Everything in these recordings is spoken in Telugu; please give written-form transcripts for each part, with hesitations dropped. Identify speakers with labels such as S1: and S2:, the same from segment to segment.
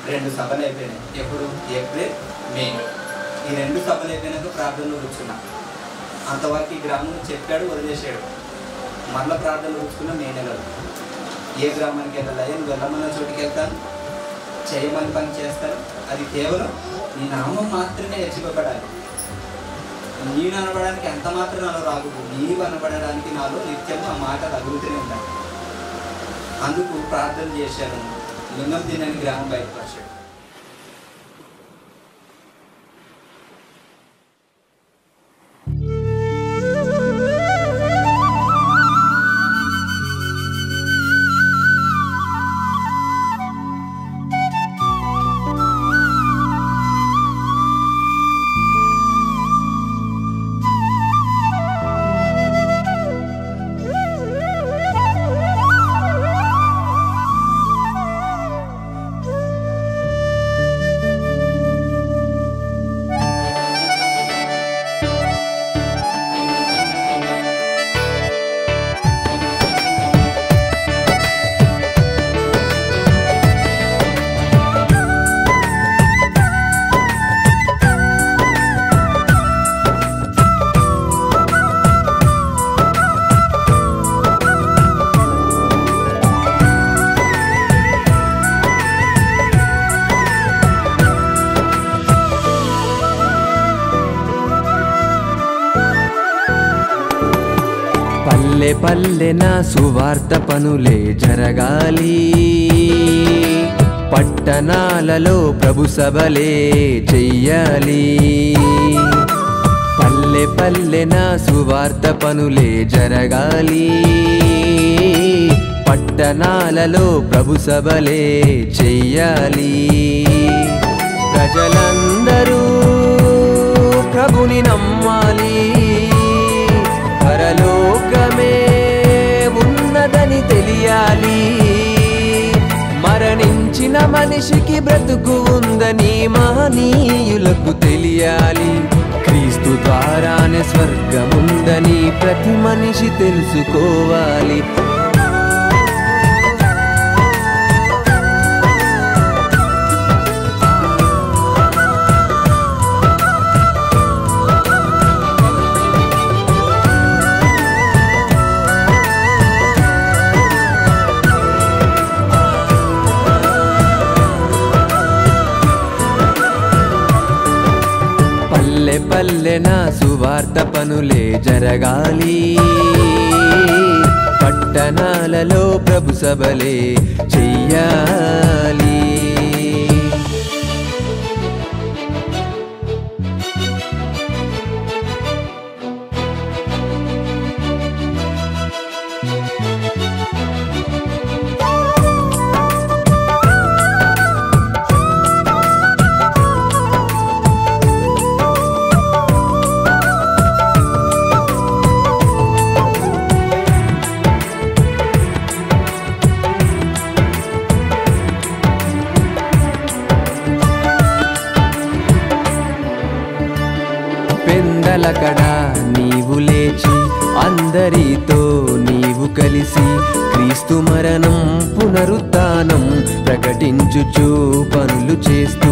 S1: 2 సభలు అయిపోయినాయి. ఎప్పుడు? ఏప్రిల్, మే. ఈ 2 సభలు అయిపోయినాక ప్రార్థనలు కూర్చున్నా. అంతవరకు ఈ గ్రామం చెప్పాడు, వదిలేసాడు. మరలా ప్రార్థనలు కూర్చున్న మే నెలలో ఏ గ్రామానికి వెళ్ళాలి, నువ్వు వెళ్ళమన్న చోటుకి వెళ్తాను, చేయమని పని చేస్తాను. అది కేవలం నీ నామం మాత్రమే హెచ్చింపబడాలి. నేను అనబడడానికి ఎంత మాత్రం నాలో రాకూడదు, నీవు అనబడడానికి నాలో నిత్యం ఆ మాట తగులుతూనే ఉండాలి. అందుకు ప్రార్థన చేశాను. లింగం తినని గ్రామం బయటపరిచాడు.
S2: పల్లె పల్లెన సువార్త పనులే జరగాలి, పట్టణాలలో ప్రభు సభలే చెయ్యాలి. పల్లె పల్లెన సువార్త పనులే జరగాలి, పట్టణాలలో ప్రభు సభలే చెయ్యాలి. ప్రజలందరూ ప్రభుని నమ్మాలి, పరలోకమే ఉన్నదని తెలియాలి. మరణించిన మనిషికి బ్రతుకు ఉందని మహనీయులకు తెలియాలి. క్రీస్తు ద్వారానే స్వర్గముందని ప్రతి మనిషి తెలుసుకోవాలి. పల్లెన సువార్త పనులే జరగాలి, పట్టణాలలో ప్రభు సభలే చెయ్యాలి. పెందలకడ నీవు లేచి అందరితో నీవు కలిసి క్రీస్తు మరణం పునరుత్థానం ప్రకటించుచు పనులు చేస్తూ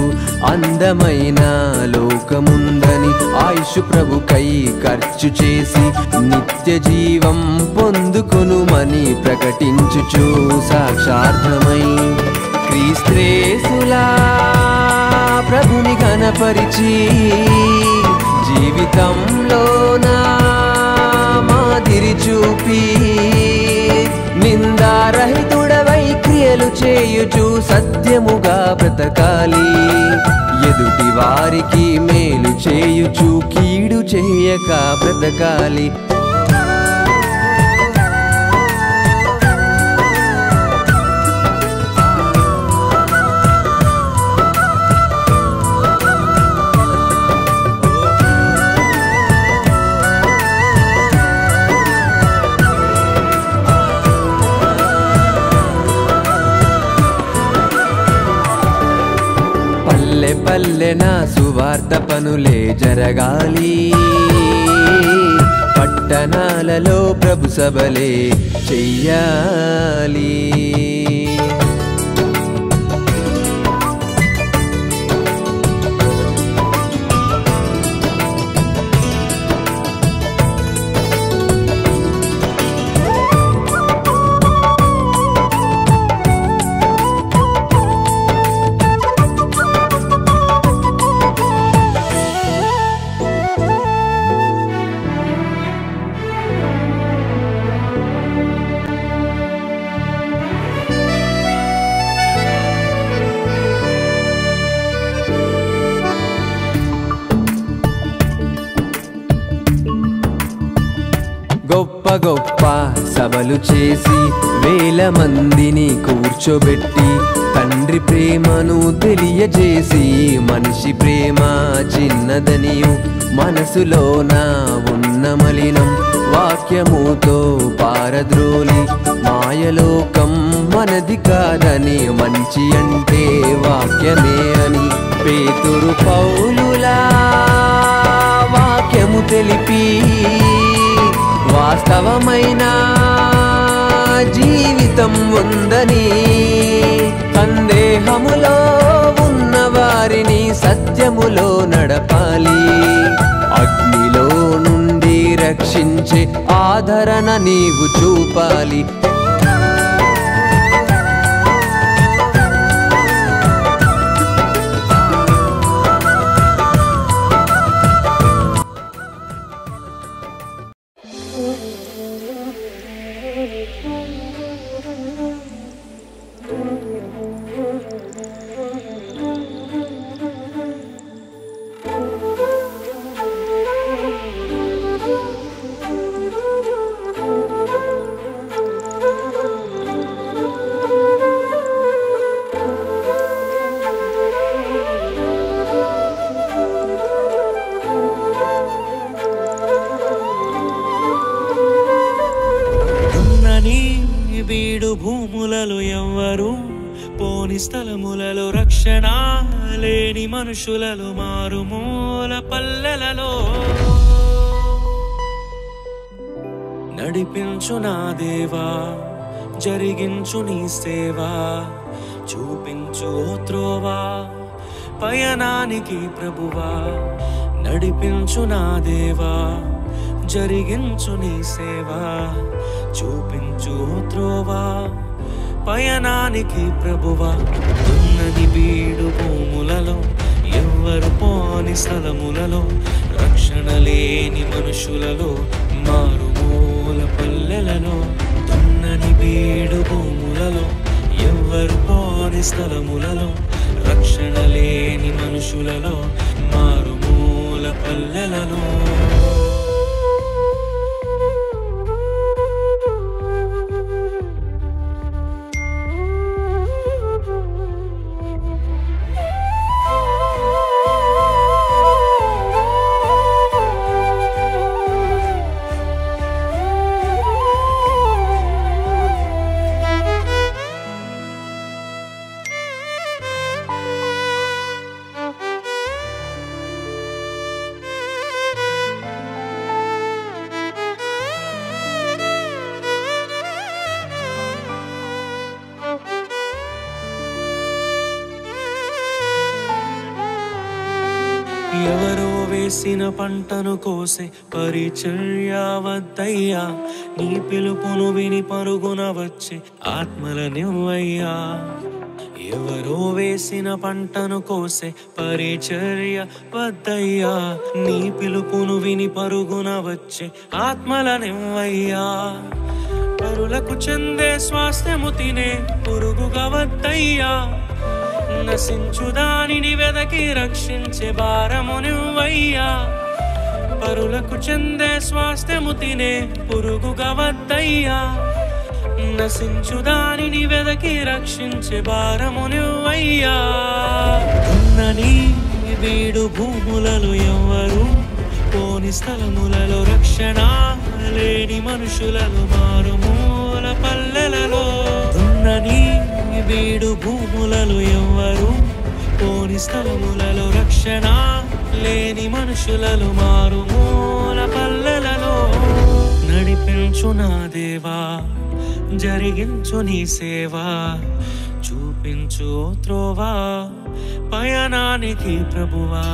S2: అందమైన లోకముందని ఆయుష్ ప్రభుకై ఖర్చు చేసి నిత్య జీవం పొందుకొనుమని ప్రకటించుచు సాక్షార్థమై క్రీస్తుయేసులా ప్రభుని ఘనపరిచి జీవితంలోన మాదిరి చూపి నిందారహితుడవై క్రియలు చేయుచు సత్యముగా బ్రతకాలి. ఎదుటి వారికి మేలు చేయుచు కీడు చేయక బ్రతకాలి. పల్లెన సువార్త పనులే జరగాలి, పట్టణాలలో ప్రభు సభలే చెయ్యాలి. గొప్ప గొప్ప సభలు చేసి వేల మందిని కూర్చోబెట్టి తండ్రి ప్రేమను తెలియజేసి మనిషి ప్రేమ చిన్నదనియు మనసులోన ఉన్న మలినం వాక్యముతో పారద్రోలి మాయలోకం మనది కాదని మంచి అంటే వాక్యమే అని పేతురు పౌలులా వాక్యము తెలిపి వాస్తవమైన జీవితం ఉందని సందేహములో ఉన్న వారిని సత్యములో నడపాలి అగ్నిలో నుండి రక్షించే ఆదరణ నీవు చూపాలి
S3: బీడు భూములలో ఎవ్వరు పోని స్థలములలో రక్షణ లేని మనుషులలో మారుమూల పల్లెలలో నడిపించు నా దేవా జరిగించు నీ సేవా చూపించు త్రోవా పయనానికి ప్రభువా నడిపించు నా దేవా జరిగించు నీ సేవా చూపించు త్రోవా పయనానికి ప్రభువా ఉన్నది బీడు భూములలో ఎవ్వరు పోని స్థలములలో రక్షణ లేని మనుషులలో మారుమూల పల్లెలలో ఉన్నది బీడు భూములలో ఎవ్వరు పోని స్థలములలో రక్షణ లేని మనుషులలో మారుమూల పల్లెలలో ఎవరో వేసిన పంటను కోసే పరిచర్య వద్దయ్యా నీ పిలుపును విని పరుగున వచ్చే ఆత్మలనివ్వయ్యా ఎవరో వేసిన పంటను కోసే పరిచర్య వద్దయ్యా నీ పిలుపును విని పరుగున వచ్చే ఆత్మలనివ్వయ్యా పరులకు చెందే స్వాస్థ్యము తినే పురుగుగా వద్దయ్యా నశించు దానిని వెదకి రక్షించే భారము నువ్వయ్యా పరులకు చెందే స్వాస్థ్యము తినే పురుగుగా వద్దయ్యా నశించు దానిని వెదకి రక్షించే భారము నువ్వయ్యా ఉన్నని వీడు భూములలో ఎవ్వరు పోని స్థలములలో రక్షణ లేని మనుషులలో మారుమూల పల్లెలలో ఉన్నని వీడు భూములలో ఎవ్వరు పోని స్థలములలో రక్షణ లేని మనుషులలో మారుమూల పల్లెలలో నడిపించు నా దేవా జరిగించు నీ సేవా చూపించు త్రోవా పయనానికి ప్రభువా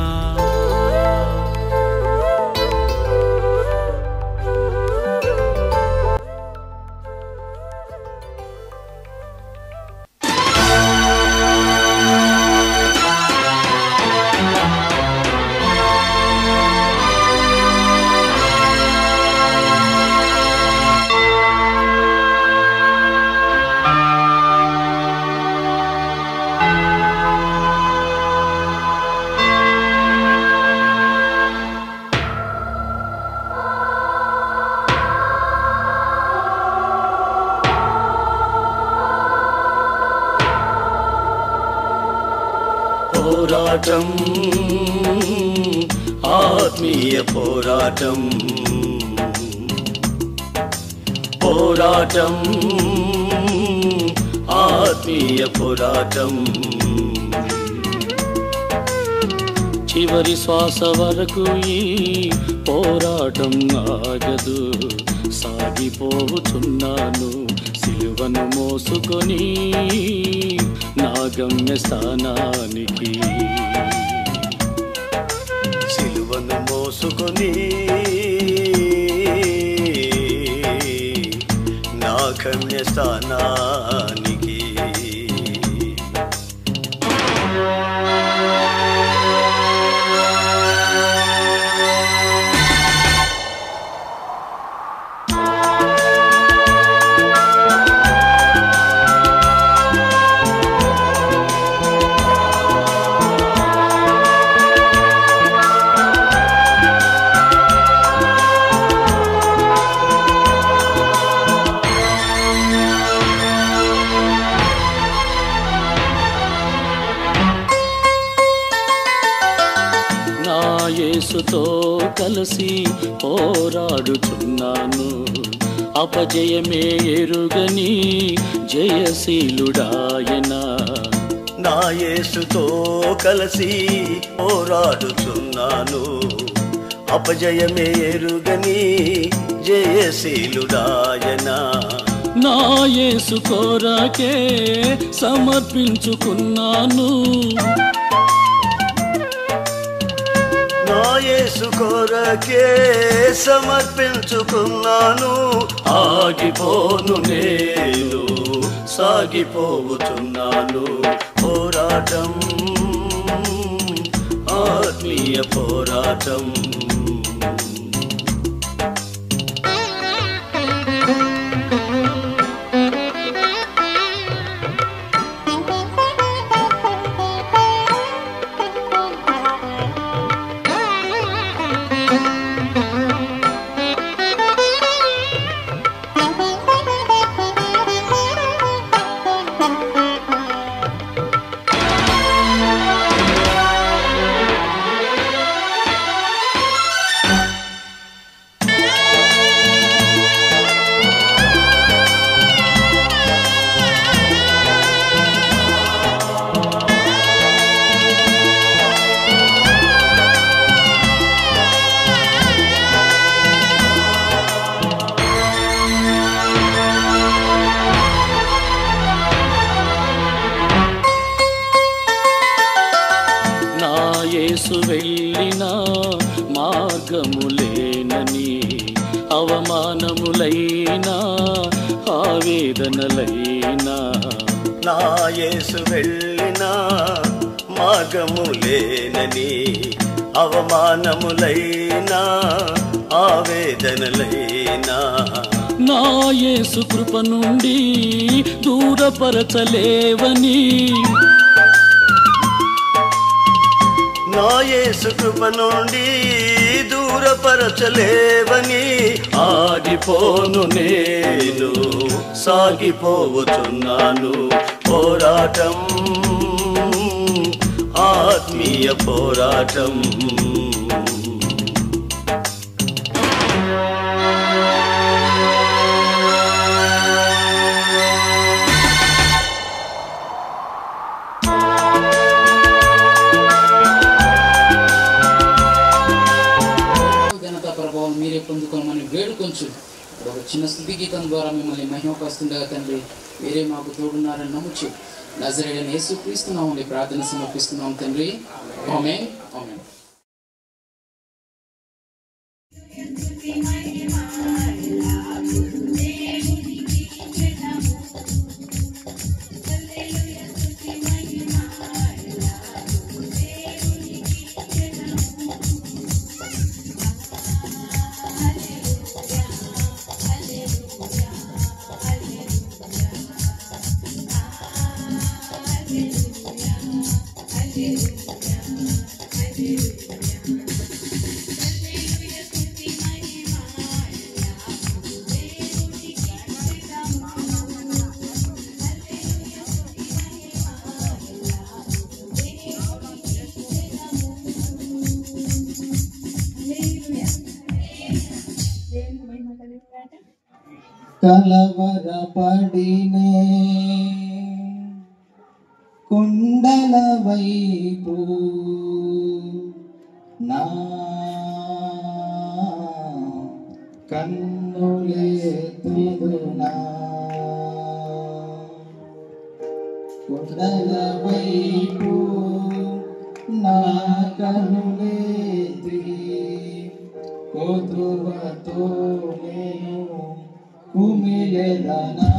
S4: పోరాటం ఆత్మీయ పోరాటం పోరాటం ఆత్మీయ పోరాటం చివరి శ్వాస వరకు ఈ పోరాటం ఆగదు సాగిపోతున్నాను సిలువను మోసుకొని నా గమ్య స్థానానికి సిలువను మోసుకొని నా గమ్య స్థానానికి యేసుతో కలిసి పోరాడుచున్నాను అపజయమే ఎరుగని జయశీలుడాయన నా యేసుతో కలిసి పోరాడుచున్నాను అపజయమే ఎరుగని జయశీలుడాయన నా యేసు కొరకే సమర్పించుకున్నాను నా యేసు కొరకే సమర్పించుకున్నాను ఆగిపోను నేను సాగిపోతున్నాను పోరాటం ఆత్మీయ పోరాటం యేసు వెళ్ళిన మార్గములేనని అవమానములైనా ఆవేదనలైనా నా యేసు వెళ్ళిన మార్గములేనని అవమానములైనా ఆవేదనలైనా నా యేసు కృప నుండి దూరపరచలేవని నా యేసు కృప నుండి దూరపరచలేవని ఆగిపోను నేను సాగిపోతున్నాను పోరాటం ఆత్మీయ పోరాటం
S5: మీరే పొందుకోమని వేడుకొంచు ఒక చిన్న స్తుతి గీతం ద్వారా మిమ్మల్ని మహిమపరుస్తుండగా తండ్రి మీరే మాకు తోడున్నారని నమ్ముచు నజరేయుడైన యేసుక్రీస్తు నామములో ప్రార్థన సమర్పిస్తున్నాం తండ్రి ఆమేన్ ఆమేన్.
S6: కలవరపడినే కుండల వైపు నా కన్నులెత్తుదునా కుండల వైపు నా కన్నులెత్తి కొదువతో నేను కుమిలెదనా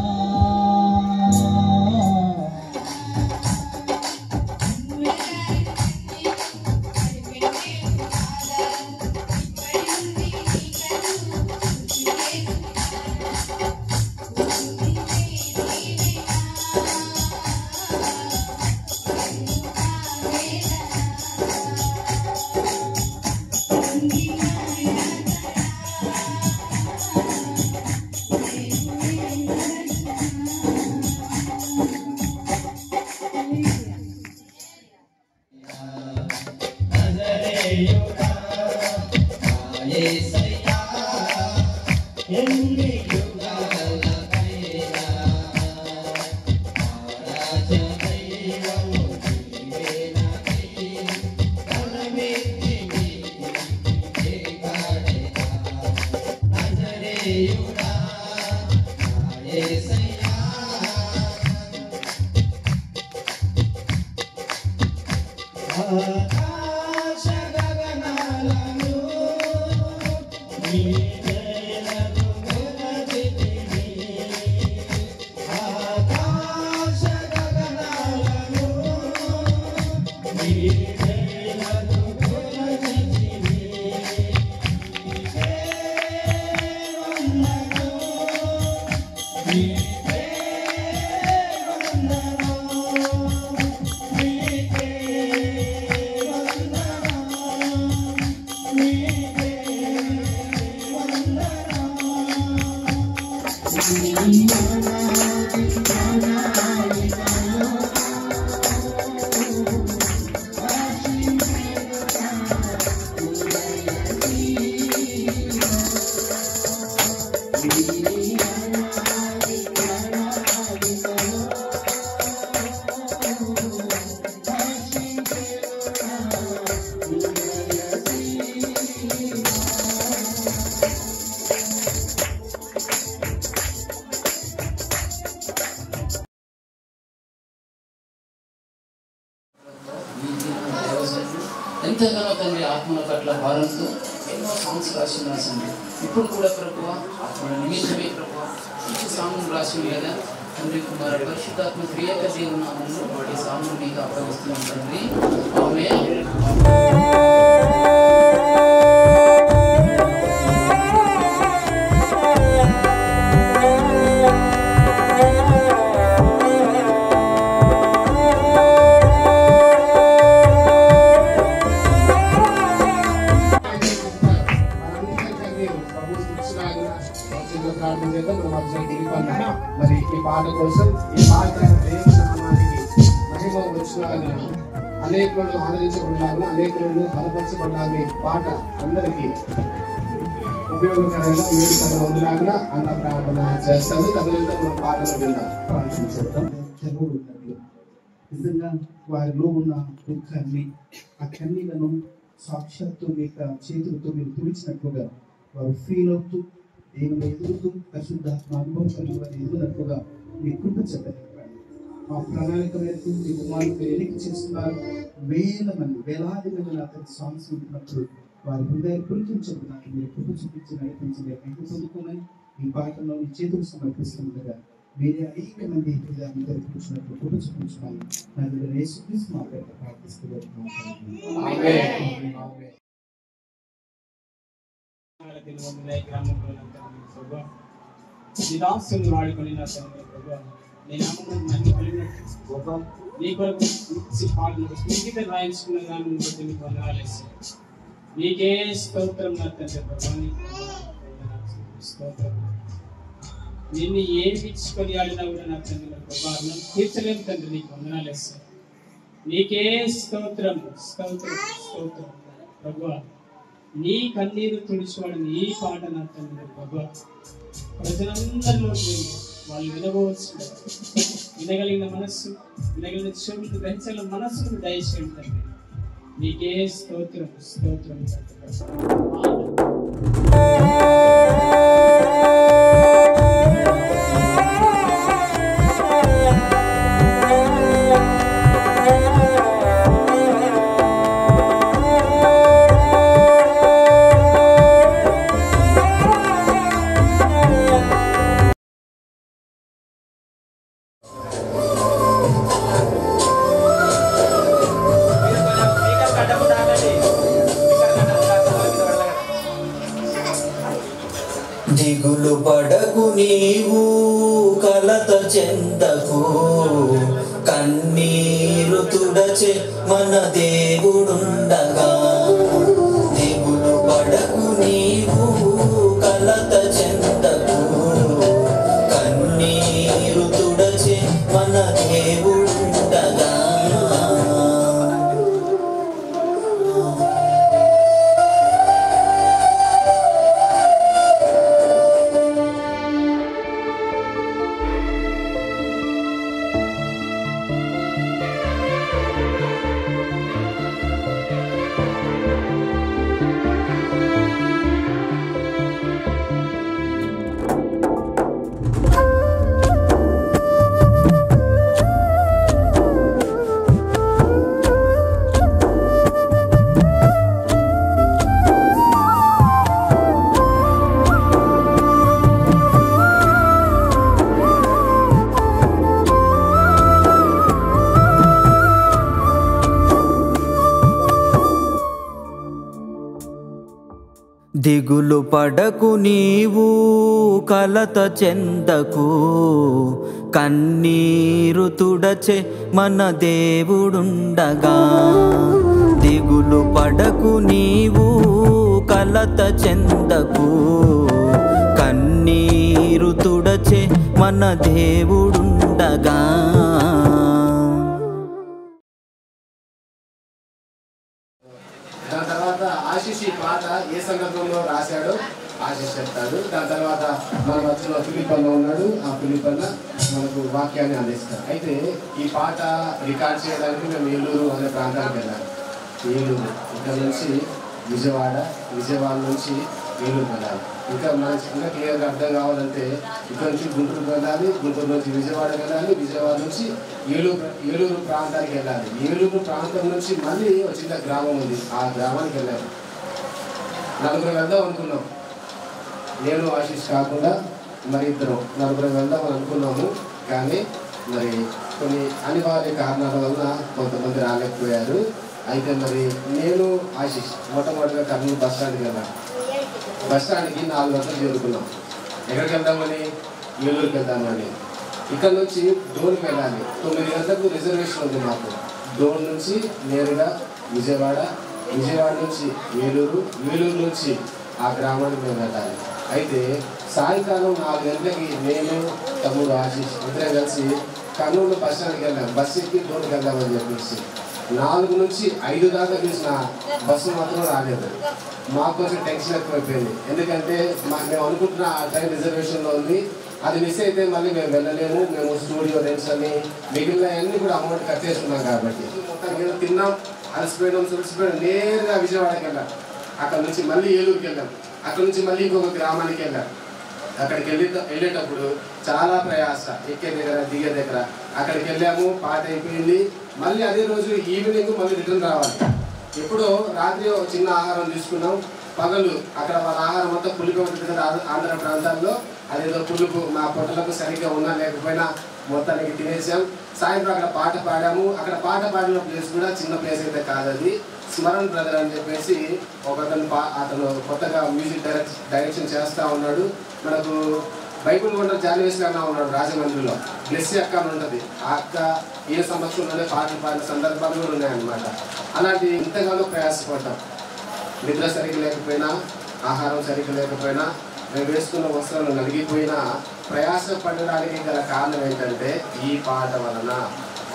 S5: ఎంతగానో తండ్రి ఆత్మల పట్ల భారంతో ఎన్నో సాంగ్స్ రాసింది. ఇప్పుడు కూడా ప్రభువ ఆత్మల నిమిత్తమే ప్రభువ మంచి సాంగ్ రాసింది కదా తండ్రి. కుమార పరిశుద్ధాత్మ క్రియక దేవుని నామంలో వాటి సాంగ్ మీకు అప్పగిస్తున్నాం తండ్రి. ఆమేన్.
S6: మరి ఈ పాట కోసం ఈ పాట దేవుని నామానికి మహిమ వచ్చులాగా అనేకులను ఆదరించబడినారు, అనేకులను బలపరచబడినారు. ఈ పాట అందరికీ ఉపయోగకరంగా వేదికగా ఉండలాగా అన్న ప్రార్థన చేస్తాను. తదనంతరం మనం పాటలు విందాం, ప్రార్థన చేద్దాం. నిజంగా వారిలో ఉన్న దుఃఖాన్ని, ఆ కన్నీళ్లను సాక్షాత్తు మీ చేతులతో మీరు తుడిచినట్లుగా వారు ఫీల్ అవుతూ దేవుని ఎదుగుతూ పరిశుద్ధాత్మ అనుభవం కలిగి వారు ఎదుగునట్లుగా మీ కృప చెప్పండి. మా ప్రణాళిక మేరకు మీ కుమారుడు ఎన్నిక చేస్తున్నారు. వేలాది మంది అతని సాంగ్స్ ఉంటున్నప్పుడు వారి హృదయ పురికించుకున్నారు. మీరు కృప చూపించి నడిపించి పొందుకోమని ఈ పాటలో మీ చేతులు సమర్పిస్తుండగా మీరే అనేక మంది హృదయాన్ని తెరిపించినట్లు కృప చూపించమని నన్ను యేసుక్రీస్తు మా పేరు ప్రార్థిస్తూ
S7: నిదాసులు వాడుకొని నా తండ్రి ప్రభా నేను అన్ని కలిగినట్టు నీ కొరకు సంగీతం రాయించుకున్న దాన్ని బట్టి నీకు వందనాలేసి నీకే స్తోత్రం నా తండ్రి ప్రభా. స్తోత్రం నిన్ను ఏమి ఇచ్చుకొని ఆడినా కూడా నా తండ్రి ప్రభా తీర్చలేము తండ్రి. నీకు వందనాలేసి నీకే స్తోత్రం స్తోత్రం స్తోత్రం ప్రభా. నీ కన్నీరు తుడిచివాడు నీ పాట నా తండ్రి ప్రభా. ప్రజలందరిలో వాళ్ళు వినవచ్చు, వినగలిగిన మనస్సు, వినగలిగిన చెవులు, గ్రహించగలిగిన మనస్సును దయచేయండి తండ్రి. నీకే స్తోత్రం స్తోత్రం
S8: దిగులు పడకు నీవు కలత చెందకు, కన్నీరు తుడచే మన దేవుడుండగా. దిగులు పడకు నీవు కలత చెందకు, కన్నీరు తుడచే మన దేవుడుండగా. దిగులు పడకు నీవు కలత చెందకు, కన్నీరు తుడచే మన దేవుడుండగా. దిగులు పడకు నీవు కలత చెందకు, కన్నీరు తుడచే మన దేవుడుండగా.
S9: దాని తర్వాత ఆశీష్ ఈ పాట ఏ సందర్భంలో రాశాడో ఆశీష్ చెప్తాడు. దాని తర్వాత మన మధ్యలో ఫిలిపన్న ఉన్నాడు. ఆ ఫిలిపన్న మనకు వాక్యాన్ని అందిస్తారు. అయితే ఈ పాట రికార్డ్ చేయడానికి మేము ఏలూరు అనే ప్రాంతానికి వెళ్ళాలి. ఏలూరు ఇక్కడ నుంచి విజయవాడ, విజయవాడ నుంచి ఏలూరు వెళ్ళాలి. ఇంకా మనకి ఇంకా క్లియర్గా అర్థం కావాలంటే ఇక్కడ నుంచి గుంటూరు వెళ్ళాలి, గుంటూరు నుంచి విజయవాడ వెళ్ళాలి, విజయవాడ నుంచి ఏలూరు ప్రాంతానికి వెళ్ళాలి. ఏలూరు ప్రాంతం నుంచి మళ్ళీ ఒక చిన్న గ్రామం ఉంది, ఆ గ్రామానికి వెళ్ళాలి. నలుగురు వెళ్దాం అనుకున్నాం, నేను ఆశీష్ కాకుండా మరి ఇద్దరు నలుగురు వెళ్దాం అనుకున్నాము. కానీ మరి కొన్ని అనివార్య కారణాల వలన కొంతమంది రాలేకపోయారు. అయితే మరి నేను ఆశీష్ మొట్టమొదటిగా కర్నూలు బస్ స్టాండ్కి వెళ్ళాను. బస్ స్టాండ్కి 4 గంటలు చేరుకున్నాం. ఎక్కడికి వెళ్దామని? ఏలూరుకి వెళ్దామని. ఇక్కడ నుంచి డోన్కి వెళ్ళాలి. 9 గంటలకు రిజర్వేషన్ ఉంది మాకు. డోన్ నుంచి నేరుగా విజయవాడ, విజయవాడ నుంచి ఏలూరు, ఏలూరు నుంచి ఆ గ్రామానికి మేము వెళ్ళాలి. అయితే సాయంకాలం 4 గంటలకి నేను, తమ్ముడు ఆశీష్ ఇద్దరే కలిసి కర్నూలు బస్ స్టాండ్కి వెళ్ళాం. బస్సు ఎక్కి డోన్కి వెళ్దామని చెప్పేసి 4 నుంచి 5 దాకా చూసిన బస్సు మాత్రం రాలేదు. మాకు కొంచెం టెన్షన్ ఎక్కువైపోయింది. ఎందుకంటే మేము అనుకుంటున్న ఆ ట్రైన్ రిజర్వేషన్లో ఉంది, అది మిస్ అయితే మళ్ళీ మేము వెళ్ళలేము. మేము స్టూడియో రెంట్స్ అని మిగిలిన అన్నీ కూడా అమౌంట్ కట్ చేసుకున్నాం. కాబట్టి మొత్తానికి తిన్నాం, అలసిపోయినాం, సులిసిపోయినాం, నేరుగా విజయవాడకి వెళ్ళాం. అక్కడ నుంచి మళ్ళీ ఏలూరుకి వెళ్ళాం. అక్కడ నుంచి మళ్ళీ ఇంకొక గ్రామానికి వెళ్ళాం. అక్కడికి వెళ్ళేటప్పుడు చాలా ప్రయాస, ఎక్కే దగ్గర దిగే దగ్గర. అక్కడికి వెళ్ళాము, పాట అయిపోయింది. మళ్ళీ అదే రోజు ఈవినింగ్ మళ్ళీ రిటర్న్ రావాలి. ఎప్పుడో రాత్రి చిన్న ఆహారం తీసుకున్నాం. పగలు అక్కడ వాళ్ళ ఆహారం అంతా పులిగా ఉంటుంది కదా ఆంధ్ర ప్రాంతాల్లో, అదేదో పులుపు మా పొట్టలకు సరిగ్గా ఉన్నా లేకపోయినా మొత్తానికి తినేసాం. సాయంత్రం అక్కడ పాట పాడాము. అక్కడ పాట పాడిన ప్లేస్ కూడా చిన్న ప్లేస్ అయితే కాదు, అది స్మరణ్ బ్రదర్ అని చెప్పేసి అతను కొత్తగా మ్యూజిక్ డైరెక్షన్ చేస్తూ ఉన్నాడు. మనకు బైబుల్ కొండ జాన్వేస్ అన్న ఉన్నాడు రాజమండ్రిలో, బ్లెస్సీ అక్క అని ఉంటుంది. ఆ అక్క ఏ సంవత్సరంలోనే పాటలు పాడిన సందర్భాలు కూడా ఉన్నాయన్నమాట. అలాంటి ఇంతగానో ప్రయాసపడ్డాం. నిద్ర సరిగ్గా లేకపోయినా, ఆహారం సరిగ్గా లేకపోయినా, మేము వేసుకున్న వస్త్రాలు నలిగిపోయినా ప్రయాస పడడానికి గల కారణం ఏంటంటే ఈ పాట వలన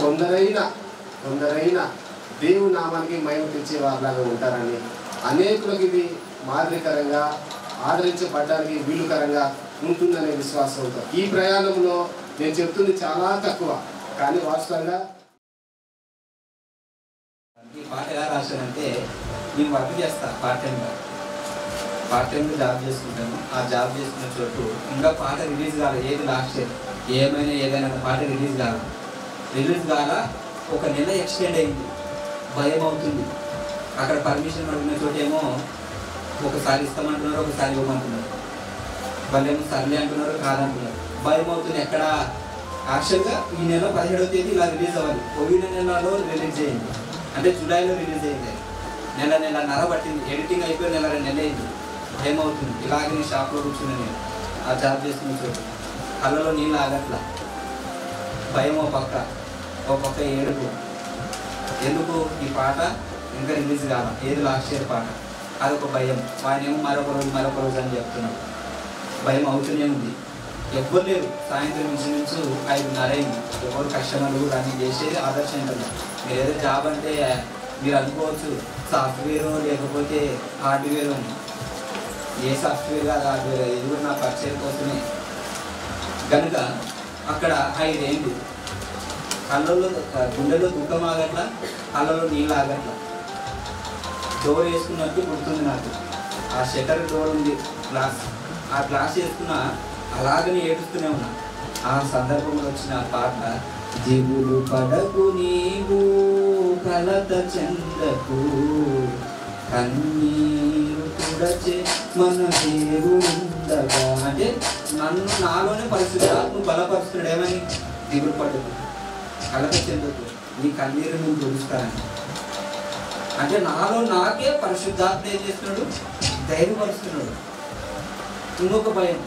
S9: కొందరైనా దేవుని నామానికి మహిమ తెచ్చే వారిలాగా ఉంటారని, అనేకులకు ఇది మాదిరికరంగా ఆదరించబడడానికి వీలుకరంగా ఉంటుందనే విశ్వాసంతో ఈ ప్రయాణంలో నేను చెప్తుంది చాలా తక్కువ, కానీ వాస్తవంగా
S1: ఈ పాట ఎలా రాశానంటే, నేను వర్క్ చేస్తాను పార్ట్ టైంగా జాబ్ చేసుకుంటాను. ఆ జాబ్ చేసుకున్న చోటు ఇంకా పాట రిలీజ్ కాలేదు. ఏది లాస్ట్ ఇయర్ ఏదైనా పాట రిలీజ్ కాల ఒక నెల ఎక్స్టెండ్ అయింది. భయం అవుతుంది. అక్కడ పర్మిషన్ అడిగిన చోటేమో ఒకసారి ఇస్తామంటున్నారు, ఒకసారి ఇవ్వమంటున్నారు. వాళ్ళేమో సర్లే అంటున్నారు, కాదంటున్నారు. భయం అవుతుంది. ఎక్కడ యాక్చువల్గా ఈ నెల 17వ తేదీ ఇలా రిలీజ్ అవ్వాలి. కోవిడ్ నెలలో రిలీజ్ అయింది, అంటే జూలైలో రిలీజ్ అయింది. నెలన్నర పట్టింది. ఎడిటింగ్ అయిపోయి 2 నెలలు అయింది. భయం అవుతుంది. ఇలాగే నేను షాప్లో కూర్చున్నాను. నేను ఆ జాబ్ చేసుకున్న చోటు కళ్ళలో నీళ్ళు ఆగట్లా. భయం ఓ పక్క ఏడుపు. ఎందుకు ఈ పాట ఇంకా రిలీజ్ కాదా, ఏది లాస్ట్ ఇయర్ పాట, అదొక భయం. ఆయనేమో మరొక రోజు అని చెప్తున్నాడు. భయం అవుతూనే ఉంది. ఎవ్వరు లేరు. సాయంత్రం నుంచి 5:30 అయింది. ఎవరు కస్టమర్లు రన్నింగ్ చేసేది ఆదర్శ సెంటర్లో. మీరు ఏదో జాబ్ అంటే మీరు అనుకోవచ్చు సాఫ్ట్వేర్ లేకపోతే హార్డ్వేర్ అని. ఏ సాఫ్ట్వేర్ కాదు హార్డ్వేర్, ఇది కూడా నా పరిచయం కోసమే. కనుక అక్కడ 5 ఏళ్ళు కళ్ళల్లో గుండెలో దుఃఖం ఆగట్లా, కళ్ళలో నీళ్ళు ఆగట్లా. డోర్ వేసుకున్నట్టు గుర్తుంది నాకు. ఆ షట్టర్ డోర్ ఉంది, గ్లాస్. ఆ గ్లాస్ వేసుకున్న అలాగనే ఏడుస్తూనే ఉన్నా. ఆ సందర్భంలో వచ్చిన పాట, దిగులు పడకు నీవు కలత చెందకు, కన్నీరు తుడచే మన దేవుడుండగా. అంటే నాలోనే పరిశుద్ధాత్మ బలపరుస్తున్నాడు. ఏమని? దిగులు పడకు, కలత చెందకు, నీ కన్నీరు నువ్వు తుడుస్తానని. అంటే నాకే పరిశుద్ధాత్మ ఏం చేస్తున్నాడు? ధైర్యపరుస్తున్నాడు. ఇంకొక భయం,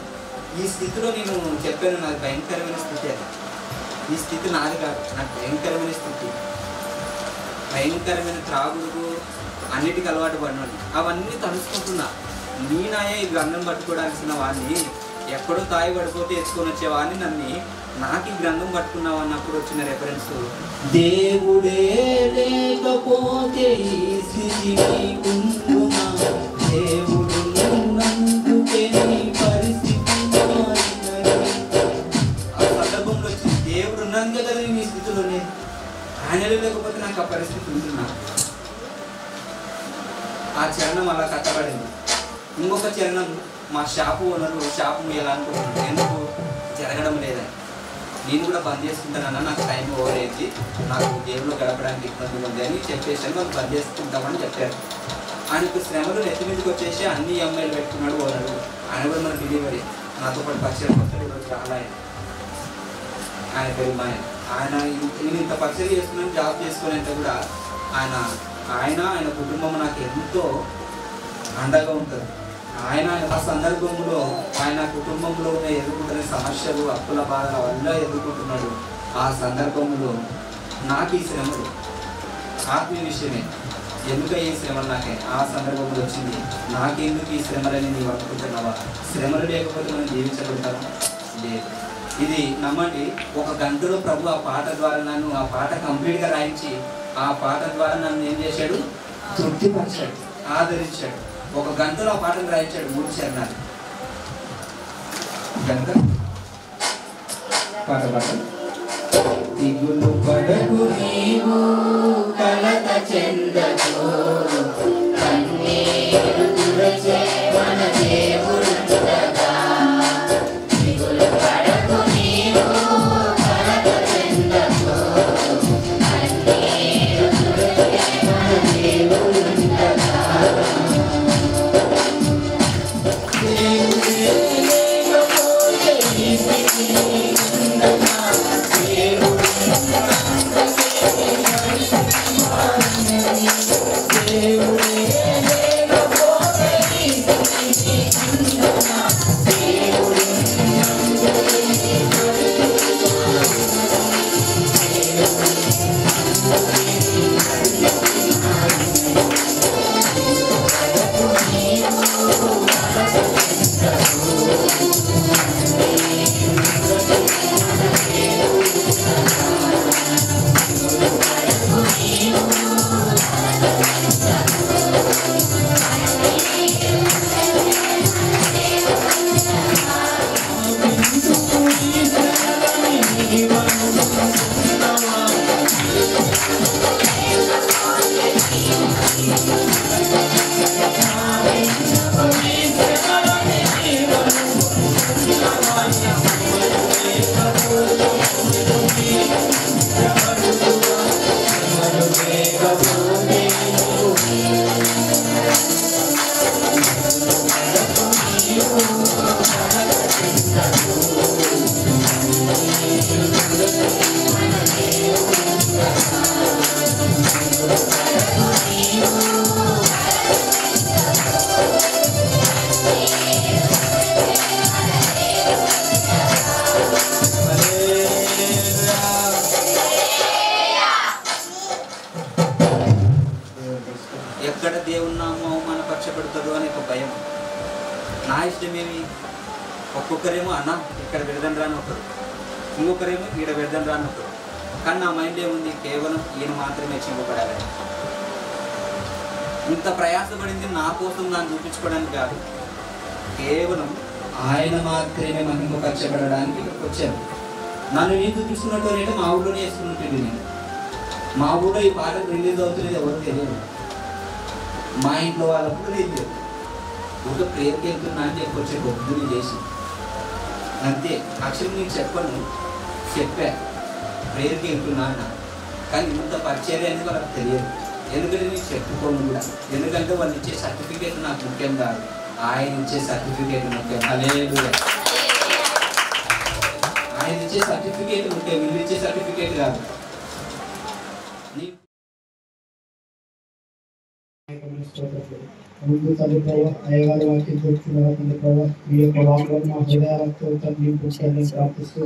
S1: ఈ స్థితిలో నేను చెప్పాను, నాకు భయంకరమైన స్థితి అది. ఈ స్థితి నాది కాదు, నాకు భయంకరమైన స్థితి. భయంకరమైన త్రాగుడు, అన్నిటికీ అలవాటు పడినాడు. అవన్నీ తలుసుకుంటున్నా. నేనాయే ఈ గ్రంథం పట్టుకోవడాల్సిన వాడిని, ఎక్కడో తాయి పడిపోతే ఎత్తుకొని వచ్చేవాడిని. నన్ను నాకు ఈ గ్రంథం పట్టుకున్నావు అన్నప్పుడు వచ్చిన రెఫరెన్స్, దేవుడే లేకపోతే ఈ స్థితి నీకుంటున్నా, దేవుడు నందుకే నీ పరిస్థితి మారినది. ఆ సందర్భంలో వచ్చింది, దేవుడు ఉన్నాను కదా నీ స్థితిలోనే, ఆయనలో లేకపోతే నాకు ఆ పరిస్థితి ఉంటున్నా. ఆ చరణం అలా కట్టబడింది. ఇంకొక చరణం, మా షాపు ఓనరు షాపు ముయ్యాలనుకుంటున్నాను. ఎందుకు? జరగడం లేదని. నేను కూడా బంద్ చేసుకుంటానన్నా, నాకు టైం ఓవర్ అయింది, నాకు దేవుళ్ళు గడపడానికి ఇబ్బందులు ఉంది అని చెప్పేసాను. వాళ్ళు బంద్ చేసుకుంటామని చెప్పారు. ఆయనకు శ్రమలు నెత్తి మీదకి వచ్చేసి అన్ని అమ్మాయిలు పెట్టుకున్నాడు ఓనరు. ఆయన కూడా మన డెలివరీ నాతో పాటు పరిచయం వస్తాడు. ఈరోజు చాలా ఆయన పేరు మాయ. ఆయన నేను ఇంత పరిచయం చేస్తున్నాను, జాబ్ చేసుకునేంత కూడా ఆయన కుటుంబం నాకు ఎంతో అండగా ఉంటుంది. ఆయన ఆ సందర్భంలో ఆయన కుటుంబంలో ఎదుర్కొంటున్న సమస్యలు, అప్పుల బాధల వల్ల ఎదుర్కొంటున్నాడు. ఆ సందర్భంలో నాకు ఈ శ్రమలు ఆత్మీయ విషయమే. ఎందుకు ఈ శ్రమలు నాకే ఆ సందర్భంలో వచ్చింది? నాకెందుకు ఈ శ్రమలని నీవు అనుకుంటున్నావా? శ్రమలు లేకపోతే మనం జీవించగలుగుతాం? లేదు. ఇది నమ్మండి, 1 గంటలో ప్రభు ఆ పాట ద్వారా నన్ను ఆ పాట కంప్లీట్గా రాయించి ఆ పాట ద్వారా నన్ను ఏం చేశాడు? తృప్తిపరిచాడు, ఆదరించాడు. 1 గంటలో ఆ పాటను రాయించాడు 3 చరణాలు. కనుక పాట దిగులు పడకు నీవు కలత చెందకు, కన్నీరు తుడచే మన దేవుడుండగా. దిగులు పడకు నీవు కలత చెందకు, కన్నీరు తుడచే మన దేవుడుండగా. దేవుడు ఎక్కడ దేవుని నామం అవమానపరచబడుతుందో అనే ఒక భయం. నా ఇష్టమేమి, ఒక్కొక్కరేమో అన్న ఇక్కడ విడదని రాని ఒకరు, ఇంకొకరేమో ఈడ విడదని రాని ఒకరు. కానీ నా మైండ్ ఏముంది, కేవలం ఈయన మాత్రమే చింపబడాలని. ఇంత ప్రయాసపడింది నా కోసం నాకు చూపించుకోవడానికి కాదు, కేవలం ఆయన మాత్రమే మహిమపరచబడడానికి ఇక్కడికి వచ్చాను. నన్ను నేను చూపించుకున్నట్టు అంటే మా ఊళ్ళోనే వేసుకున్నట్టు. నేను మా ఊళ్ళో ఈ పాట రిలీజ్ అవుతున్నది ఎవరు తెలియదు, మా ఇంట్లో వాళ్ళకు కూడా తెలియదు. ఒక ప్రేయర్కి వెళ్తున్నా అని చెప్పి వచ్చే పొద్దుని చేసి అంతే. యాక్చువల్లీ నేను చెప్పా ప్రేయర్కి వెళ్తున్నా అన్న, కానీ ఇంత పరిచర్య అనేది వాళ్ళకి తెలియదు. ఎందుకంటే నేను చెప్పుకోను కూడా, ఎందుకంటే వాళ్ళు ఇచ్చే సర్టిఫికేట్ నాకు ముఖ్యం కాదు, ఆయన ఇచ్చే సర్టిఫికేట్ ముఖ్యం. హల్లెలూయా. ఆయన ఇచ్చే సర్టిఫికేట్ ముఖ్యం, వీళ్ళు ఇచ్చే సర్టిఫికేట్ కాదు.
S6: ముందు తల్లి ప్రభావ అయ్యగారి వాక్యం తెలుసుకున్న తండ్రి ప్రభావ మీ యొక్క వాక్యాలను మా హృదయాలతో నింపుకోవాలని ప్రార్థిస్తూ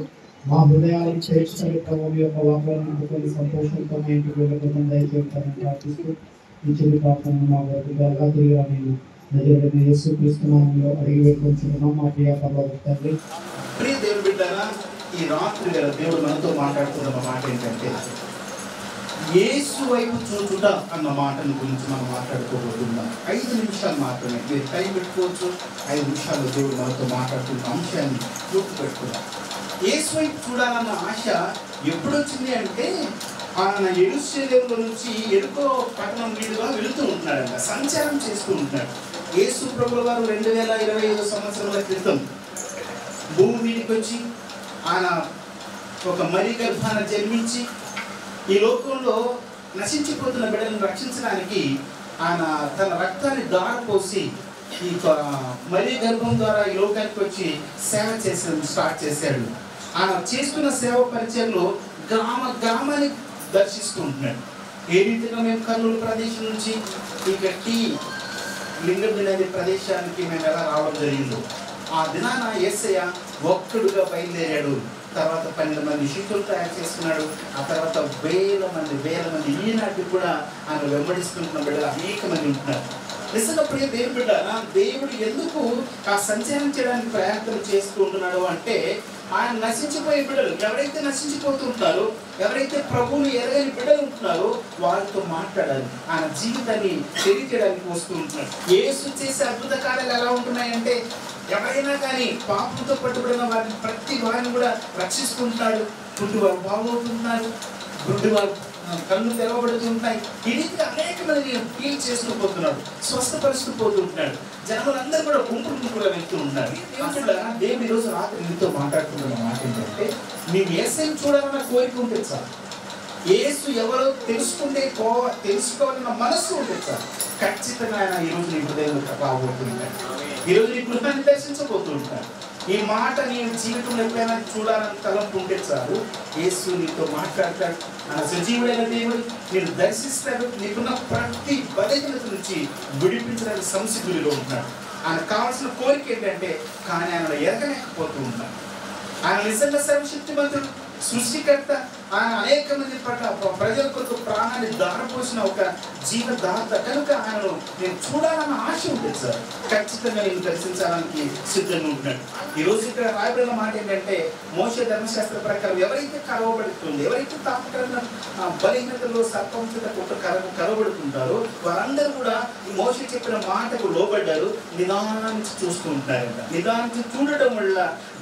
S6: మా హృదయాలను చేర్చుకొని ప్రభావ మీ యొక్క వాక్యాలను నింపుకొని సంతోషంతో మా ఇంటికి వెళ్ళకుండా దయచేస్తారని ప్రార్థిస్తూ ఈ చిన్న ప్రార్థనను మా వరకు త్వరగా తిరిగి నేను నజరేయుడైన యేసుక్రీస్తు నామములో అడిగి వేడుకొంచున్నాం మా ప్రియ పరలోకపు తండ్రి.
S9: ప్రియ దేవుని బిడ్డలారా, ఈ రాత్రి వేళ దేవుడు మనతో మాట్లాడుతున్న మాట ఏంటంటే యేసు వైపు చూచుట అన్న మాటను గురించి మనం మాట్లాడుకోబోతున్నాం. 5 నిమిషాలు మాత్రమే, మీరు టైం పెట్టుకోవచ్చు. 5 నిమిషాల్లో దేవుడు మనతో మాట్లాడుతున్న అంశాన్ని గుర్తుపెట్టుకున్నాం. యేసు వైపు చూడాలన్న ఆశ ఎప్పుడు వచ్చింది అంటే ఆయన యెరూషలేములో నుంచి ఎరుకో పట్టణం మీదుగా వెళుతూ ఉంటున్నాడంట, సంచారం చేస్తూ ఉంటున్నాడు. యేసు ప్రభువు వారు 2025 సంవత్సరాల క్రితం భూమి మీదకి వచ్చి ఆయన ఒక మరి గర్భాన జన్మించి ఈ లోకంలో నశించిపోతున్న బిడ్డలను రక్షించడానికి ఆయన తన రక్తాన్ని దారపోసి ఈ మరి గర్భం ద్వారా ఈ లోకానికి వచ్చి సేవ స్టార్ట్ చేశాడు. ఆయన చేస్తున్న సేవ పరిచయంలో గ్రామాన్ని దర్శిస్తూ ఉంటున్నాడు. ఏ రీతిగా మేము కర్నూలు ప్రదేశం నుంచి ఈ గట్టి లింగం అనే ప్రదేశానికి మేము ఎలా రావడం జరిగిందో, ఆ దినాన యేసయ్య ఒక్కడుగా బయలుదేరాడు. తర్వాత 12 మంది శిష్యులు తయారు చేసుకున్నాడు. ఆ తర్వాత వేల మంది ఈనాటికి కూడా ఆయన వెంబడిస్తున్న బిడ్డలు అనేక మంది ఉంటున్నారు. నిజంగా ప్రియ దేవుని బిడ్డ, దేవుడు ఎందుకు ఆ సంచారం చేయడానికి ప్రయత్నం చేస్తూ ఉంటున్నాడు అంటే ఆయన నశించిపోయే బిడ్డలు ఎవరైతే నశించిపోతుంటారో, ఎవరైతే ప్రభువుని ఎరగని బిడ్డలు ఉంటున్నారో వారితో మాట్లాడాలి, ఆయన జీవితాన్ని తెలియజేయడానికి వస్తూ ఉంటున్నాడు. యేసు చేసే అద్భుత కార్యాలు ఎలా ఉంటున్నాయంటే ఎవరైనా కానీ పాపంతో పట్టుబడిన వారిని ప్రతి వారిని కూడా రక్షిస్తుంటాడు. పుట్టివారు బాగవుతుంటున్నారు, గుడ్డివారు కళ్ళు తెరవబడుతుంటాయి. ఈ రీతిగా అనేక మంది హీల్ చేస్తూ పోతున్నాడు, స్వస్థపరుస్తూ పోతుంటున్నాడు. జనములందరూ కూడా గుంపులుగా వెళ్తూ ఉంటారు. దేవుడు ఈరోజు రాత్రి మీతో మాట్లాడుతున్న మాట ఏంటంటే మేము యేసుని చూడాలన్న కోరిక ఉంటుంది సార్, యేసు ఎవరో తెలుసుకోవాలన్న మనస్సు ఉంటుంది సార్, ఖచ్చితంగా ఆయన ఈరోజు నీ హృదయంలో రాబోతుంటాడు. ఈరోజు నీ గృహాన్ని దర్శించబోతుంటాడు. ఈ మాట నీ జీవితంలో ఎప్పుడైనా చూడాలని తలంపు ఉంటే చాలు, యేసు నీతో మాట్లాడతాడు. ఆయన సజీవుడైన దేవుడు నేను దర్శిస్తాడు. నీకున్న ప్రతి బలహీనత నుంచి విడిపించడానికి సంసిద్ధుడిలో ఉంటున్నాడు. ఆయన కావాల్సిన కోరిక ఏంటంటే కానీ ఆయన ఎరగలేకపోతూ ఉంటాడు. ఆయన నిజంగా సర్వశక్తిమంతుడు, సృష్టికర్త. ఆయన అనేక మంది పట్ల ప్రజల కొరకు ప్రాణాన్ని దారపోసిన ఒక జీవదాత కనుక ఆయనను నేను చూడాలన్న ఆశ ఉంటుంది సార్. ఖచ్చితంగా నేను దర్శించడానికి సిద్ధంగా ఉంటున్నాడు. ఈరోజు ఇక్కడ రాయబడిన మాట ఏంటంటే మోషే ధర్మశాస్త్ర ప్రకారం ఎవరైతే కరవబడుతుంది, ఎవరైతే తాపకరమైన బలహీనతలో సర్పంచకు కరవబడుతుంటారో వారందరూ కూడా ఈ మోషే చెప్పిన మాటకు లోబడ్డారు. నిదానించి చూస్తూ ఉంటారంట. నిదానించి చూడటం వల్ల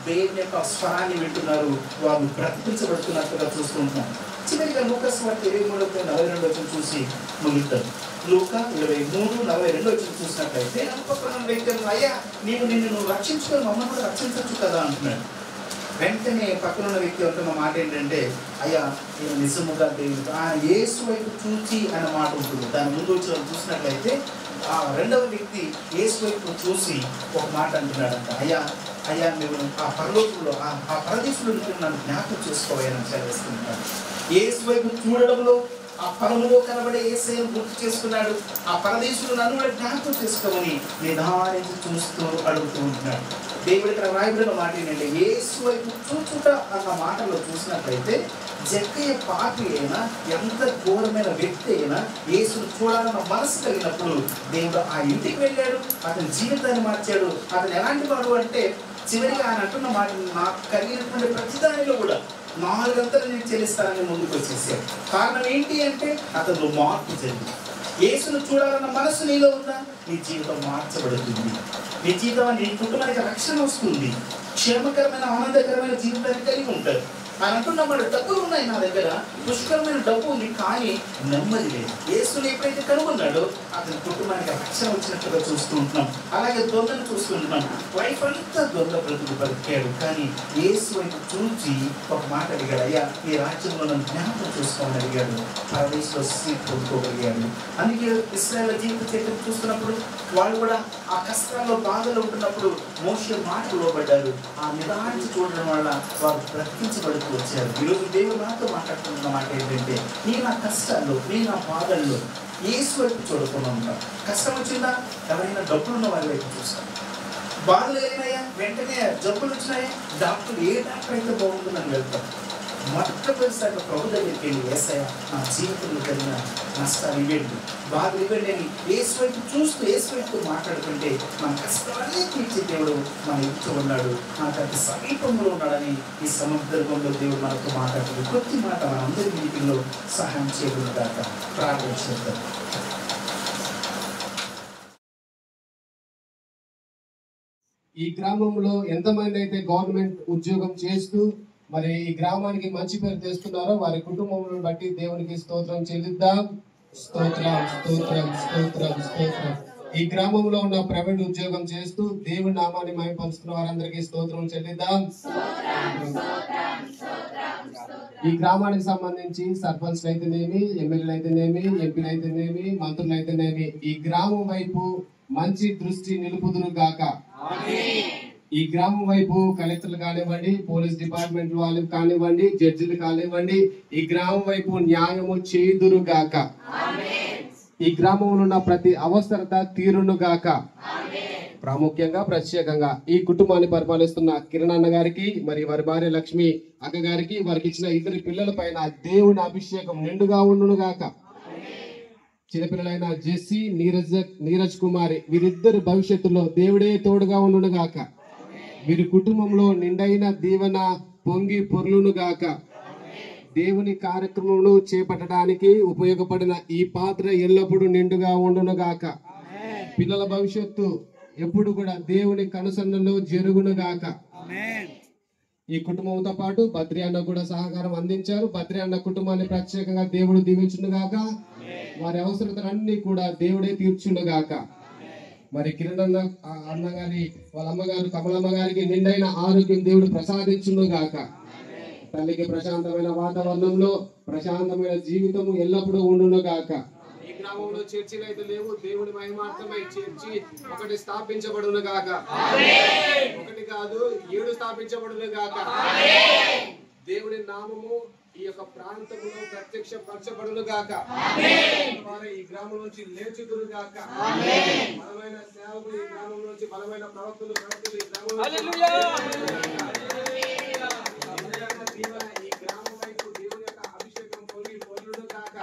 S9: దేవుని యొక్క స్వరాన్ని వింటున్నారు, వారు బ్రతికించబడుతున్నట్టుగా చూస్తూ ఉంటారు. చివరిగా లూకాసు వార్త 23:42 చూసి ముగిస్తారు.
S6: లూకా 23:42 వచ్చి చూసినట్లయితే పక్కన వ్యక్తి అయ్యా నిన్ను రక్షించుకొని మమ్మల్ని కూడా రక్షించవచ్చు కదా అంటున్నాడు. వెంటనే పక్కన ఉన్న వ్యక్తి అంటున్న మాట ఏంటంటే అయ్యా నేను నిజముగా దేవుడు యేసు వైపు చూచి అన్న మాట ఉంటుంది. దాని ముందు వచ్చి చూసినట్లయితే ఆ రెండవ వ్యక్తి యేసు వైపు చూసి ఒక మాట అంటున్నాడంట, అయ్యా మేము ఆ పరలోకంలో ఆ పరదేశంలో నన్ను జ్ఞాపకం చేసుకోవాలని సెలవిస్తున్నాడు. యేసు వైపు చూడడంలో ఆ పరములో కనబడే యేసయ్యను గుర్తు చేసుకున్నాడు. ఆ పరదేశంలో నన్ను కూడా జ్ఞాపకం చేసుకోమని నిదానించి చూస్తూ అడుగుతూ ఉంటున్నాడు. దేవుడి ఇక్కడ రాయబడిన మాట ఏంటంటే యేసు వైపు చూచుట అన్న మాటలో చూసినట్లయితే జక్కయ్య పాపి అయినా ఎంత ఘోరమైన వ్యక్తి అయినా యేసును చూడాలన్న మనసు కలిగినప్పుడు దేవుడు ఆ ఇంటికి వెళ్ళాడు, అతని జీవితాన్ని మార్చాడు. అతను ఎలాంటి వాడు అంటే చివరిగా ఆయన అంటున్న మాట నాకు కలిగినటువంటి ప్రతిదానిలో కూడా 4 అంతలు నేను చెల్లిస్తానని ముందుకు వచ్చేసాడు. కారణం ఏంటి అంటే అతను మార్పు జరిగింది. యేసును చూడాలన్న మనసు నీలో ఉందా, నీ జీవితం మార్చబడుతుంది. నీ జీవితం నీ కుటుంబానికి రక్షణ వస్తుంది. క్షేమకరమైన ఆనందకరమైన జీవితాన్ని కలిగి ఉంటారు. ఆయన అంటున్నప్పుడు డబ్బులు ఉన్నాయి నా దగ్గర, పుష్కరమైన డబ్బు ఉంది, కానీ నెమ్మది లేదు. యేసుని ఎప్పుడైతే కనుగొన్నాడో అతని కుటుంబానికి రక్షణ వచ్చినట్టుగా చూస్తూ ఉంటున్నాం. అలాగే దొంగను చూస్తుంటున్నాం. వైఫ్ అంతా దొంగ బ్రతుకు బతికాడు, కానీ యేసు వైపు చూచి ఒక మాట అడిగాడు, అయ్యా ఈ రాజ్యంలో నన్ను జ్ఞాపకం చూసుకోమని అడిగాడు. పరదేశంలో సీట్ పొందుకోగలిగాడు. అందుకే ఇశ్రాయేలు జీవిత చరిత్ర చూస్తున్నప్పుడు వాళ్ళు కూడా ఆ కష్టాల్లో బాధలు ఉంటున్నప్పుడు మోషే మాటలు లోబడ్డారు. ఆ నిదానికి చూడడం వల్ల వారు బ్రతికించబడుతూ వచ్చారు. ఈరోజు దేవుడు నాతో మాట్లాడుతున్న మాట ఏంటంటే నేను నా కష్టాల్లో, నేను నా బాధల్లో యేసు వైపు చూడకుండా ఉంటాను. కష్టం వచ్చిందా ఎవరైనా డబ్బులున్న వారి వైపు చూస్తాను. బాధలు కలిగినాయా వెంటనే జబ్బులు వచ్చినాయా డాక్టర్ ఏ డాక్టర్ అయితే బాగుంటుందని వెళ్తాను. మొట్టమొదటిసారిగా ప్రభు దగ్గరికి వెళ్ళి యేసయ్యా నా జీవితంలో కలిగిన నష్టాలు ఇవ్వండి, బాధలు ఇవ్వండి అని యేసు వైపు చూస్తూ యేసు వైపు మాట్లాడుకుంటే మన కష్టాలన్నీ తీర్చే దేవుడు మన ఇంట్లో ఉన్నాడు, నాకు అతి సమీపంలో ఉన్నాడని ఈ సందర్భంలో దేవుడు మనతో మాట్లాడుతుంది. కొద్ది మాట మనందరి మీటింగ్లో సహాయం చేయడం దాకా ప్రార్థన చేద్దాం.
S9: ఈ గ్రామంలో ఎంతమంది అయితే గవర్నమెంట్ ఉద్యోగం చేస్తూ మరి ఈ గ్రామానికి మంచి పేరు తెస్తున్నారో వారి కుటుంబం బట్టి దేవునికి స్తోత్రం చెల్లిద్దాం. స్తోత్రం స్తోత్రం స్తోత్రం స్తోత్రం. ఈ గ్రామంలో ఉన్న ప్రైవేట్ ఉద్యోగం చేస్తూ దేవుని నామాన్ని మహిమపరుస్తున్న వారందరికీ స్తోత్రం చెల్లిద్దాం. ఈ గ్రామానికి సంబంధించి సర్పంచ్లు అయితేనేమి, ఎమ్మెల్యేలు అయితేనేమి, ఎంపీలు అయితేనేమి, మంత్రులు అయితేనేమి ఈ గ్రామం వైపు మంచి దృష్టి నిలుపుదురు గాక. ఈ గ్రామం వైపు కలెక్టర్లు కానివ్వండి, పోలీస్ డిపార్ట్మెంట్ వాళ్ళు కానివ్వండి, జడ్జిలు కానివ్వండి, ఈ గ్రామం వైపు న్యాయము చేయుదురు గాక. ఈ గ్రామంలో ఉన్న ప్రతి అవసరత తీరును గాక. ప్రాముఖ్యంగా ప్రత్యేకంగా ఈ కుటుంబాన్ని పరిపాలిస్తున్న కిరణ్ అన్న గారికి, మరి వారి భార్య లక్ష్మి అక్క గారికి, వారికి ఇచ్చిన 2 పిల్లల పైన దేవుని అభిషేకం నిండుగా ఉండును గాక. చిన్నపిల్లలైన జెస్సీ, నీరజ్ కుమారి వీరిద్దరు భవిష్యత్తులో దేవుడే తోడుగా ఉండును గాక. వీరి కుటుంబంలో నిండైన దీవెన పొంగి పొర్లును గాక. దేవుని కార్యక్రమమును చేపట్టడానికి ఉపయోగపడిన ఈ పాత్ర ఎల్లప్పుడూ నిండుగా ఉండును గాక. పిల్లల భవిష్యత్తు ఎప్పుడు కూడా దేవుని కనుసన్నలో జరుగును గాక. ఈ కుటుంబంతో పాటు బద్రి అన్న కూడా సహకారం అందించారు. బద్రి అన్న కుటుంబాన్ని ప్రత్యేకంగా దేవుడు దీవించును గాక. వారి అవసరతలన్నీ కూడా దేవుడే తీర్చును గాక. మరి కిరణ్ అన్న గారి వాళ్ళ అమ్మగారు కమలమ్మ గారికి నిండైన ఆరోగ్యం దేవుడు ప్రసాదించును గాక. తల్లికి ప్రశాంతమైన వాతావరణంలో ప్రశాంతమైన జీవితం ఎల్లప్పుడూ ఉండును గాక. ఈ గ్రామంలో చర్చిలు అయితే లేవు, దేవుని మహిమార్థమై చర్చి ఒకటి స్థాపించబడును గాక. ఒకటి కాదు 7 స్థాపించబడును గాక. దేవుని నామము ఈ యొక్క ప్రాంతంలో ప్రత్యక్షపరచబడును గాక. ఈ గ్రామం నుంచి లేచుదురు గాక. బలమైన సేవకులు ఈ గ్రామం నుంచి, బలమైన ప్రవక్తలు ఈ గ్రామం ఈ గ్రామం వైపు దేవుని యొక్క అభిషేకం పొంగి పొర్లును గాక.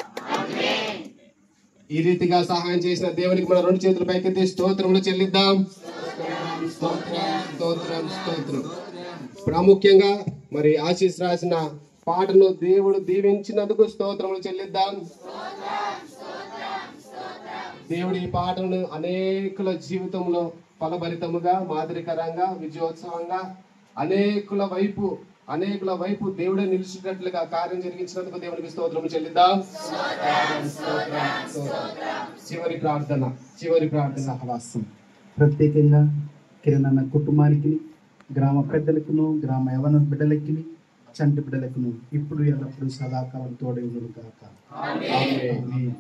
S9: ఈ రీతిగా సహాయం చేసిన దేవునికి మన 2 చేతుల పైకెత్తి స్తోత్రములు చెల్లిద్దాం. స్తోత్రం స్తోత్రం స్తోత్రం. ప్రాముఖ్యంగా మరి ఆశీస్ రాసిన పాటను దేవుడు దీవించినందుకు స్తోత్రములు చెల్లిద్దాం. దేవుడు ఈ పాటను అనేకుల జీవితంలో ఫలభరితముగా, మాదిరికరంగా, విజయోత్సవంగా అనేకుల వైపు అనేకుల వైపు దేవుడే నిలిచేటట్లుగా కార్యం జరిగించినందుకు దేవునికి స్తోత్రం చెల్లిద్దాం. చివరి ప్రార్థన హవాసం.
S6: ప్రత్యేకంగా కిరణ్ కుటుంబానికి, గ్రామ పెద్దలకును, గ్రామ యవన బిడ్డలకి, చంటి బిడ్డలకును ఇప్పుడు ఎల్లప్పుడూ సదాకాలం తోడే ఉండును గాక. ఆమేన్.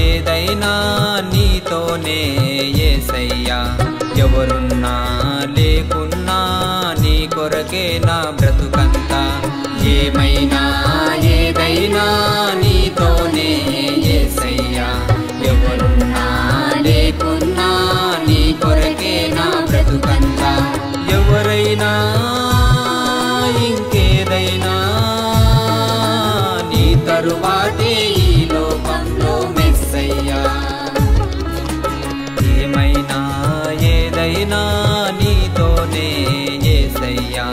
S2: ఏదైనా నీతోనే యేసయ్యా, ఎవరున్నా లేకున్నా నీ కొరకే నా బ్రతుకంతా. ఏమైనా ఏదైనా నీతోనే యేసయ్యా, ఎవరున్నా లేకున్నా నీ కొరకే నా బ్రతుకంతా. ఎవరైనా ఇంకేదైనా నీ తరువాతే ఈ లోకంలో మెస్సయ్యా. ఏమైనా ఏదైనా నీతోనే యేసయ్యా,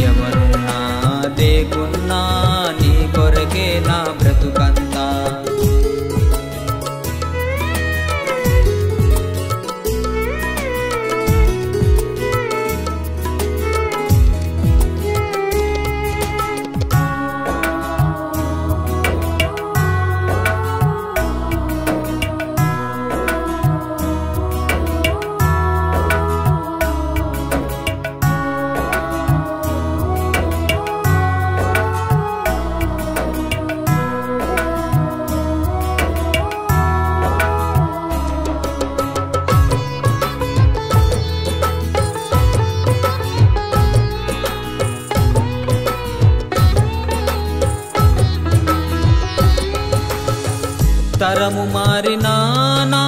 S2: ఎవరున్నా లేకున్నా నీ కొరకే నా బ్రతుకంతా. తరము మారినా నా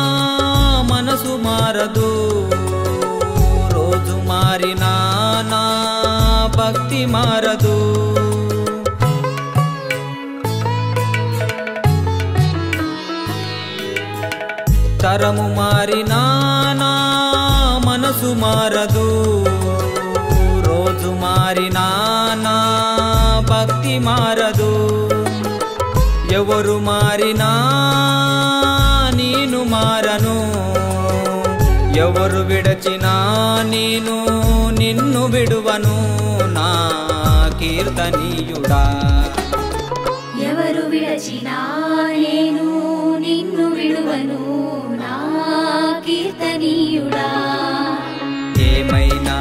S2: మనసు మారదు, రోజు మారినా నా భక్తి మారదు. తరము మారినా నా మనసు మారదు, రోజు మారినా నా భక్తి మారదు. ఎవరు మారినా నేను మారను, ఎవరు విడచినా నేను నిన్ను విడువను నా కీర్తనీయుడా.
S10: ఎవరు విడచినా నేను నిన్ను విడువను నా కీర్తనీయుడా.
S2: ఏమైనా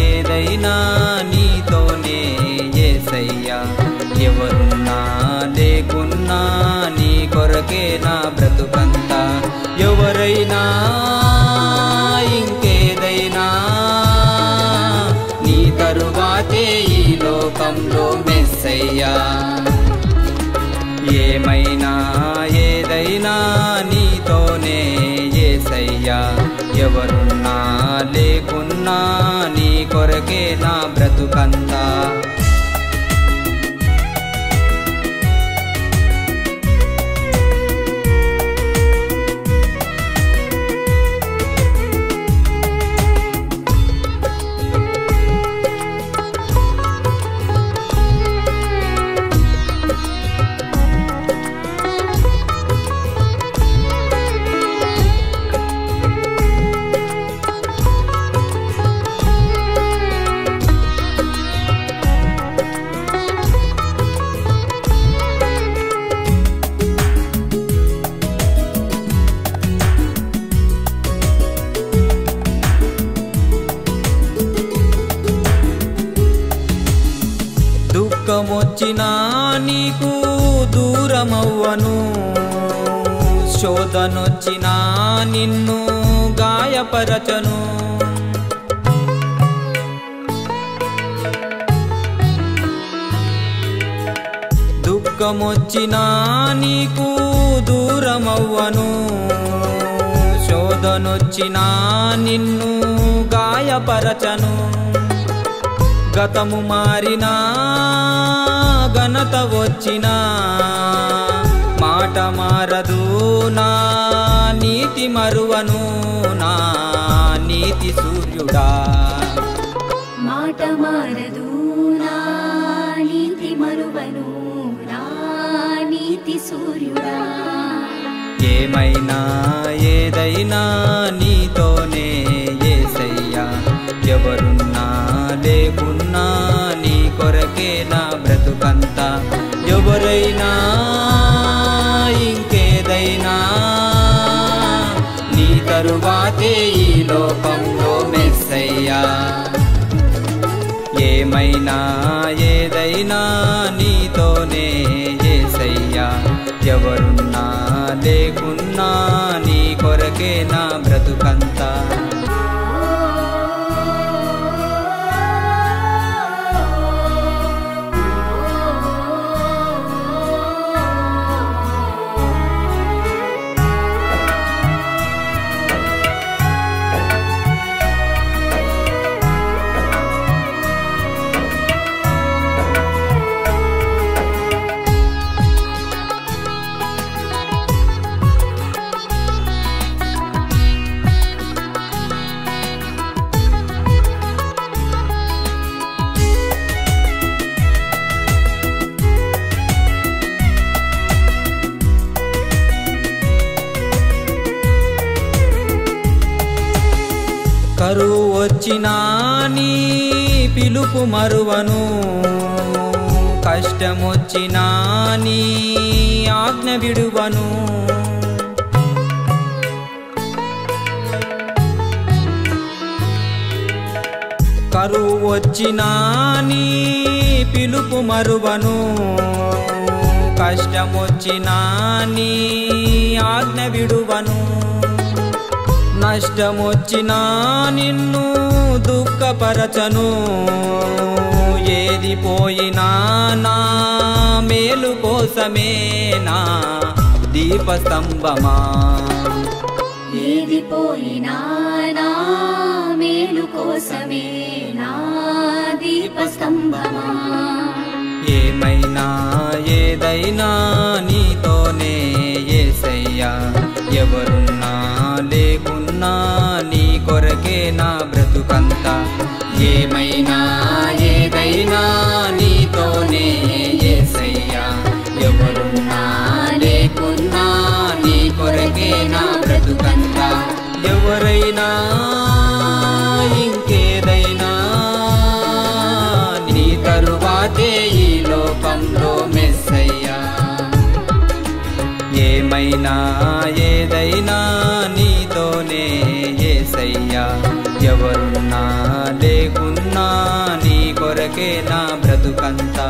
S2: ఏదైనా నీతోనే యేసయ్యా, ఎవరున్నా లేకున్నా నీ కొరకే నా బ్రతుకంతా. ఎవరైనా ఇంకేదైనా నీ తరువాతే ఈ లోకంలో మెస్సయ్యా. ఏమైనా ఏదైనా నీతోనే యేసయ్యా, ఎవరున్నా లేకున్నా నీ కొరకే నా బ్రతుకంతా. దుఃఖమొచ్చినా నీకు దూరమవ్వను, శోధనొచ్చినా నిన్ను గాయపరచను. దుఃఖమొచ్చినా నీకు దూరమవ్వను, శోధనొచ్చినా నిన్ను గాయపరచను. గతము మారినా ఘనత వచ్చినా మాట మారదు నా నీతి మరువను, నా నీతి సూర్యుడా.
S10: మాట మారదు నా నీతి మరువను, నా నీతి సూర్యుడా.
S2: ఏమైనా ఏదైనా నీతోనే యేసయ్యా, ఎవరున్నా లేకున్నా నీ కొరకే నా బ్రతుకంతా. ఎవరైనా ఇంకేదైనా నీ తరువాతే ఈ లోకంలో మెస్సయ్యా. ఏమైనా ఏదైనా నీతోనే యేసయ్యా, ఎవరున్నా లేకున్నా నీ కొరకే నా బ్రతుకంతా. కరువు వచ్చినా నీ పిలుపు మరువను, కష్టమొచ్చినా నీ ఆజ్ఞ విడువను. కరువు వచ్చినా నీ పిలుపు మరువను, కష్టమొచ్చినా నీ ఆజ్ఞ విడువను. నష్టమొచ్చినా నిన్ను దుఃఖపరచను, ఏది పోయినా నా మేలు కోసమే నా దీపస్తంభమా.
S10: ఏది పోయినా నా మేలు కోసమే నా దీపస్తంభమా.
S2: ఏమైనా ఏదైనా నీతోనే యేసయ్యా, ఎవరున్నా లేకున్నా నీ కొరకే నా బ్రతుకంతా. ఏమైనా ఏదైనా నీతోనే యేసయ్యా, ఎవరున్నా లేకున్నా నీ కొరకే నా బ్రతుకంతా. ఎవరైనా ఇంకేదైనా నీ తరువాతే ఈ లోకంలో మెస్సయ్యా. ఏమైనా ఏదైనా నీతోనే యేసయ్యా, ఎవరున్నా లేకున్నా నీ కొరకే నా బ్రతుకంతా.